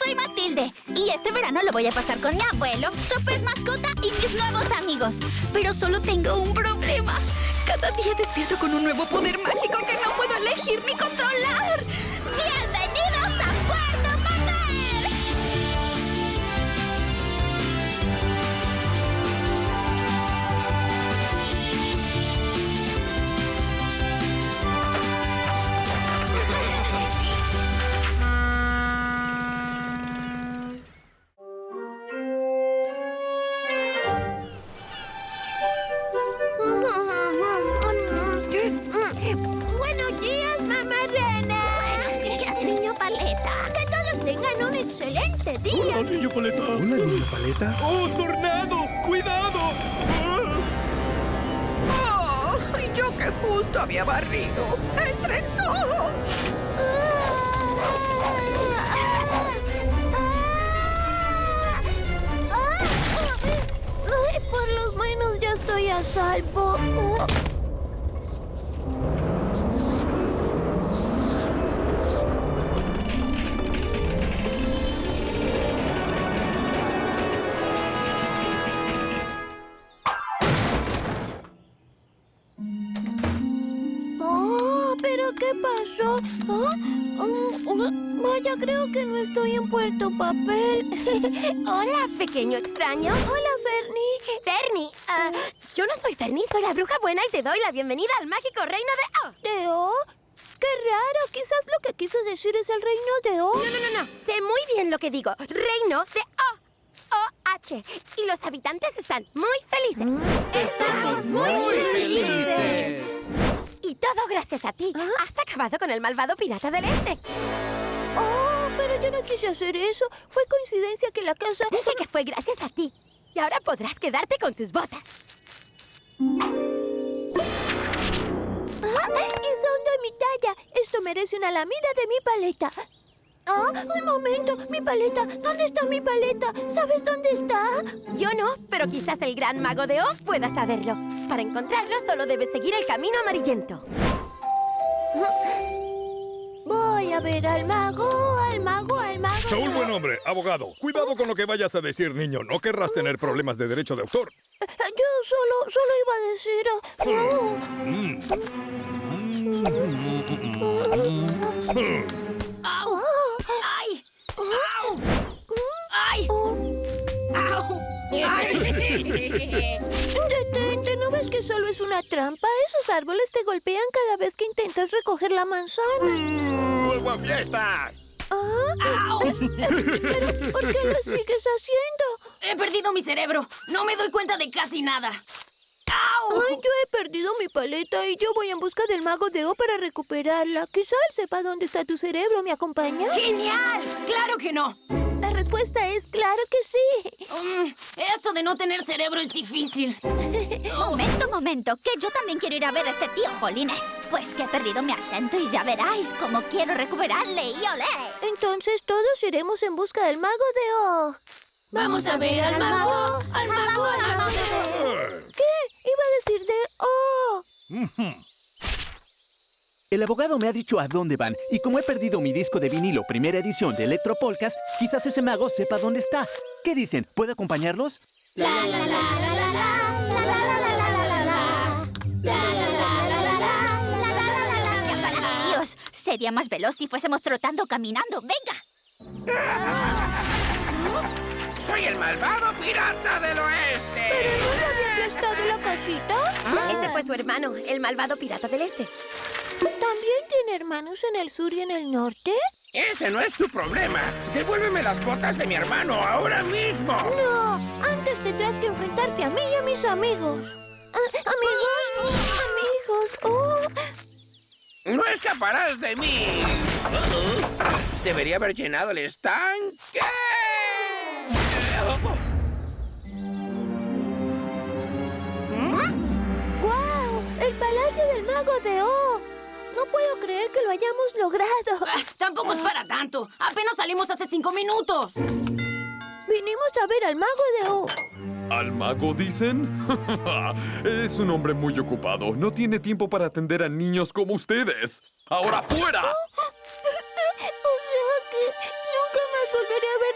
Soy Matilde y este verano lo voy a pasar con mi abuelo, su pez mascota y mis nuevos amigos. Pero solo tengo un problema. Cada día despierto con un nuevo poder mágico que no puedo elegir ni controlar. ¡Bienvenidos a Puerto Papel! Buenos días, mamá rana. Buenos días, niño paleta. Que todos tengan un excelente día. Hola, niño paleta. Hola, niño paleta. ¡Oh, tornado! ¡Cuidado! ¡Oh! Y yo que justo había barrido. ¡Entre todos! Ay, por lo menos ya estoy a salvo. Oh, ¿pero qué pasó? Vaya, creo que no estoy en Puerto Papel. Hola, pequeño extraño. Hola, Fernie. Fernie. Yo no soy Fernie, soy la bruja buena y te doy la bienvenida al mágico reino de O. ¿De O? ¡Qué raro! Quizás lo que quiso decir es el reino de O. No. Sé muy bien lo que digo. Reino de O. O-H. Y los habitantes están muy felices. Estamos muy felices. Y todo gracias a ti. Has acabado con el malvado pirata del este. Oh, pero yo no quise hacer eso. Fue coincidencia que la casa... Dije que fue gracias a ti. Y ahora podrás quedarte con sus botas. Y son de mi talla. Esto merece una lamida de mi paleta. Un momento. Mi paleta. ¿Dónde está mi paleta? ¿Sabes dónde está? Yo no, pero quizás el gran mago de O pueda saberlo. Para encontrarlo solo debes seguir el camino amarillento. Voy a ver al mago, al mago, al mago. Saúl, buen hombre, abogado. Cuidado con lo que vayas a decir, niño. No querrás tener problemas de derecho de autor. Yo solo iba a decir... ¡Au! ¡Ay! ¡Au! ¡Ay! ¡Au! ¡Ay! Detente, ¿no ves que solo es una trampa? Esos árboles te golpean cada vez que intentas recoger la manzana. ¡Aguafiestas! ¡Au! ¿Pero por qué lo sigues haciendo? He perdido mi cerebro. No me doy cuenta de casi nada. ¡Au! Ay, yo he perdido mi paleta y yo voy en busca del mago de O para recuperarla. Quizá él sepa dónde está tu cerebro. ¿Me acompaña? ¡Genial! ¡Claro que no! La respuesta es claro que sí. Eso de no tener cerebro es difícil. Momento, que yo también quiero ir a ver a este tío Jolines. Pues que he perdido mi acento y ya veráis cómo quiero recuperarle y olé. Entonces todos iremos en busca del mago de O. Vamos a ver al mago, al mago, al mago de O. ¿Qué? Iba a decir de O. El abogado me ha dicho a dónde van, y como he perdido mi disco de vinilo primera edición de Electropolcas, quizás ese mago sepa dónde está. ¿Qué dicen? ¿Puedo acompañarlos? La la la la la la la la la la la la la la. La la la la la la la la. Dios, sería más veloz si fuésemos trotando o caminando. ¡Venga! ¡Soy el malvado pirata del oeste! ¿Pero no le había prestado la casita? Ese fue su hermano, el malvado pirata del este. ¿También tiene hermanos en el sur y en el norte? Ese no es tu problema. Devuélveme las botas de mi hermano ahora mismo. No, antes tendrás que enfrentarte a mí y a mis amigos. ¿Amigos? ¿Amigos? Oh. No escaparás de mí. Debería haber llenado el estanque. ¡Guau! ¡El palacio del mago de O! No puedo creer que lo hayamos logrado. Tampoco es para tanto. Apenas salimos hace 5 minutos. Vinimos a ver al mago de O. ¿Al mago dicen? Es un hombre muy ocupado. No tiene tiempo para atender a niños como ustedes. ¡Ahora fuera! O sea que nunca más volveré a ver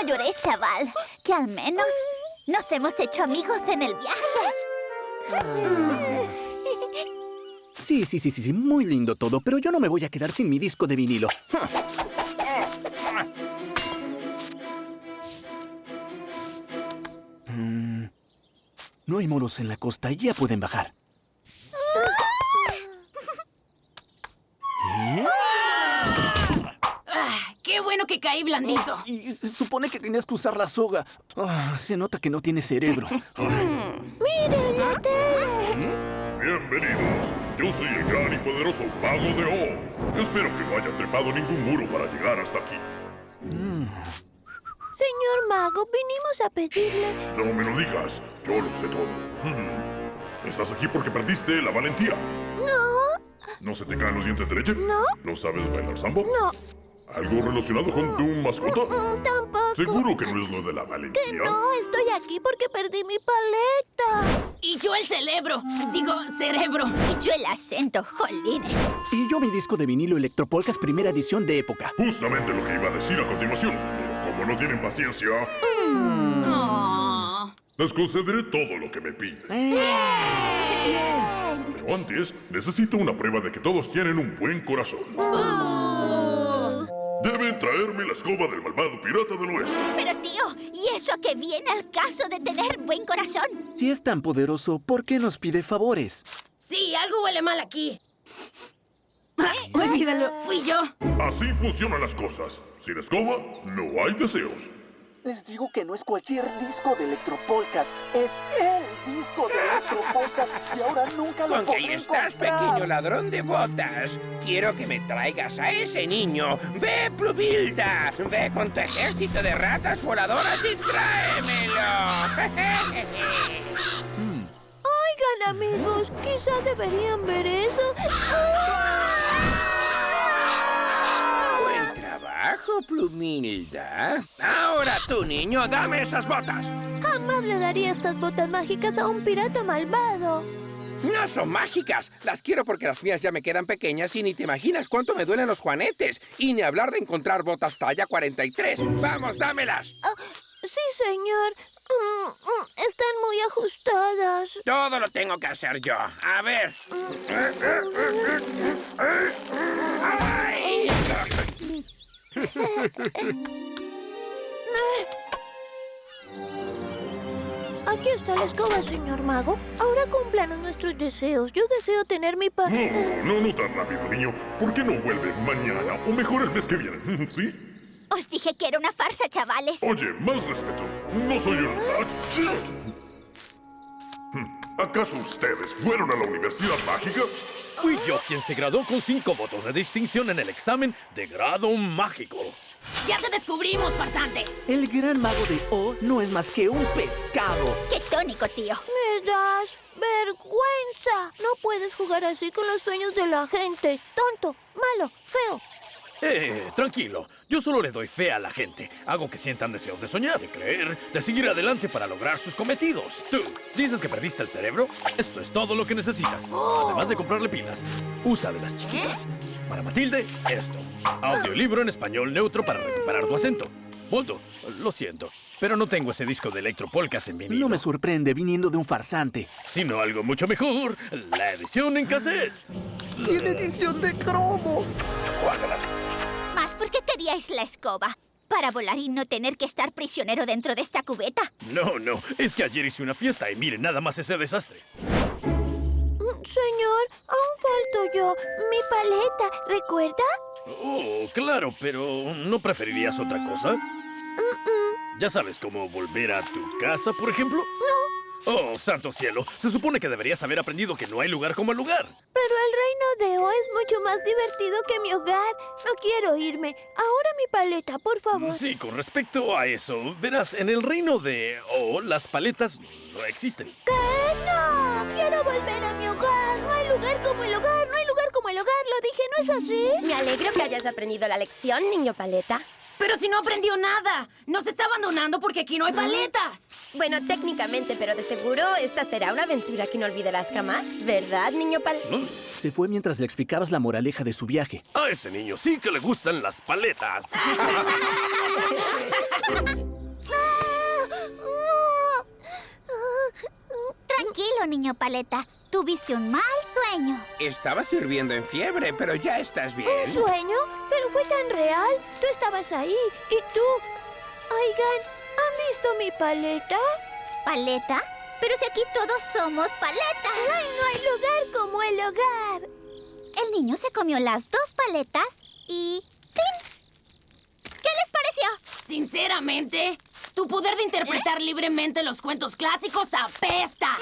llores, chaval. Que al menos nos hemos hecho amigos en el viaje. Sí, muy lindo todo, pero yo no me voy a quedar sin mi disco de vinilo. No hay moros en la costa y ya pueden bajar. ¡Qué bueno que caí blandito! Y se supone que tenías que usar la soga. Se nota que no tienes cerebro. ¡Miren la tele! Bienvenidos. Yo soy el gran y poderoso Mago de O. Espero que no haya trepado ningún muro para llegar hasta aquí. Señor Mago, vinimos a pedirle... No me lo digas. Yo lo sé todo. ¿Estás aquí porque perdiste la valentía? No, ¿No se te caen los dientes de leche? No. ¿No sabes bailar samba? no, ¿Algo relacionado con tu mascota? tampoco. ¿Seguro que no es lo de la valentía? Que no, estoy aquí porque perdí mi paleta. Y yo el cerebro. Digo, cerebro. Y yo el acento, jolines. Y yo mi disco de vinilo Electropolcas primera edición de época. Justamente lo que iba a decir a continuación. Pero como no tienen paciencia, Oh. les concederé todo lo que me piden. Pero antes, necesito una prueba de que todos tienen un buen corazón. Deben traerme la escoba del malvado pirata del oeste. Pero tío, ¿y eso a qué viene al caso de tener buen corazón? Si es tan poderoso, ¿por qué nos pide favores? Sí, algo huele mal aquí. Olvídalo, fui yo. Así funcionan las cosas. Sin escoba, no hay deseos. Les digo que no es cualquier disco de Electropolcas, es el disco de Electropolcas y ahora nunca lo ¿Con qué podré estás, encontrar. pequeño ladrón de botas? Quiero que me traigas a ese niño. ¡Ve, Plubilda! ¡Ve con tu ejército de ratas voladoras y tráemelo! Oigan, amigos, quizá deberían ver eso. Buen trabajo, Plumilda. Ahora tú, niño, dame esas botas. Jamás le daría estas botas mágicas a un pirata malvado. No son mágicas. Las quiero porque las mías ya me quedan pequeñas y ni te imaginas cuánto me duelen los juanetes. Y ni hablar de encontrar botas talla 43. ¡Vamos, dámelas! Sí, señor. Están muy ajustadas. Todo lo tengo que hacer yo. A ver. ¡Ay! Aquí está la escoba, señor Mago. Ahora cúmplanos nuestros deseos. Yo deseo tener mi No tan rápido, niño. ¿Por qué no vuelve mañana o mejor el mes que viene? ¿Sí? Os dije que era una farsa, chavales. Oye, más respeto. No soy el Chino. ¿Acaso ustedes fueron a la universidad mágica? Fui yo quien se graduó con 5 votos de distinción en el examen de grado mágico. ¡Ya te descubrimos, farsante! El gran mago de O no es más que un pescado. Qué tónico, tío. Me das vergüenza. No puedes jugar así con los sueños de la gente. Tonto, malo, feo. Tranquilo. Yo solo le doy fe a la gente. Hago que sientan deseos de soñar, de creer, de seguir adelante para lograr sus cometidos. Tú, ¿dices que perdiste el cerebro? Esto es todo lo que necesitas. Además de comprarle pilas, usa de las chiquitas. Para Matilde, esto. Audiolibro en español neutro para recuperar tu acento. Boldo, lo siento, pero no tengo ese disco de Electropolcas en vinilo. No me sorprende viniendo de un farsante. Sino algo mucho mejor, la edición en cassette. ¡Tiene edición de cromo! Guárdala. Más porque queríais la escoba. Para volar y no tener que estar prisionero dentro de esta cubeta. No, es que ayer hice una fiesta y miren nada más ese desastre. Señor, aún falto yo. Mi paleta, ¿recuerda? Oh, claro, pero ¿no preferirías otra cosa? ¿Ya sabes cómo volver a tu casa, por ejemplo? No. Oh, santo cielo. Se supone que deberías haber aprendido que no hay lugar como el lugar. Pero el reino de O es mucho más divertido que mi hogar. No quiero irme. Ahora mi paleta, por favor. Sí, con respecto a eso, verás, en el reino de O, las paletas no existen. ¿Qué? ¡No! Quiero volver a mi hogar. No hay lugar como el hogar. No hay lugar como el hogar. Lo dije, ¿no es así? Me alegro que hayas aprendido la lección, niño paleta. Pero si no aprendió nada. Nos está abandonando porque aquí no hay paletas. Bueno, técnicamente, pero de seguro esta será una aventura que no olvidarás jamás, ¿verdad, niño paleta? Se fue mientras le explicabas la moraleja de su viaje. A ese niño sí que le gustan las paletas. Tranquilo, niño Paleta. Tuviste un mal sueño. Estaba sirviendo en fiebre, pero ya estás ¿Un bien. sueño? Pero fue tan real. Tú estabas ahí. ¿Y tú? Oigan, ¿han visto mi paleta? ¿Paleta? Pero si aquí todos somos paletas. ¡Ay, no hay lugar como el hogar! El niño se comió las 2 paletas y... ¡fin! ¿Qué les pareció? Sinceramente, tu poder de interpretar libremente los cuentos clásicos apesta.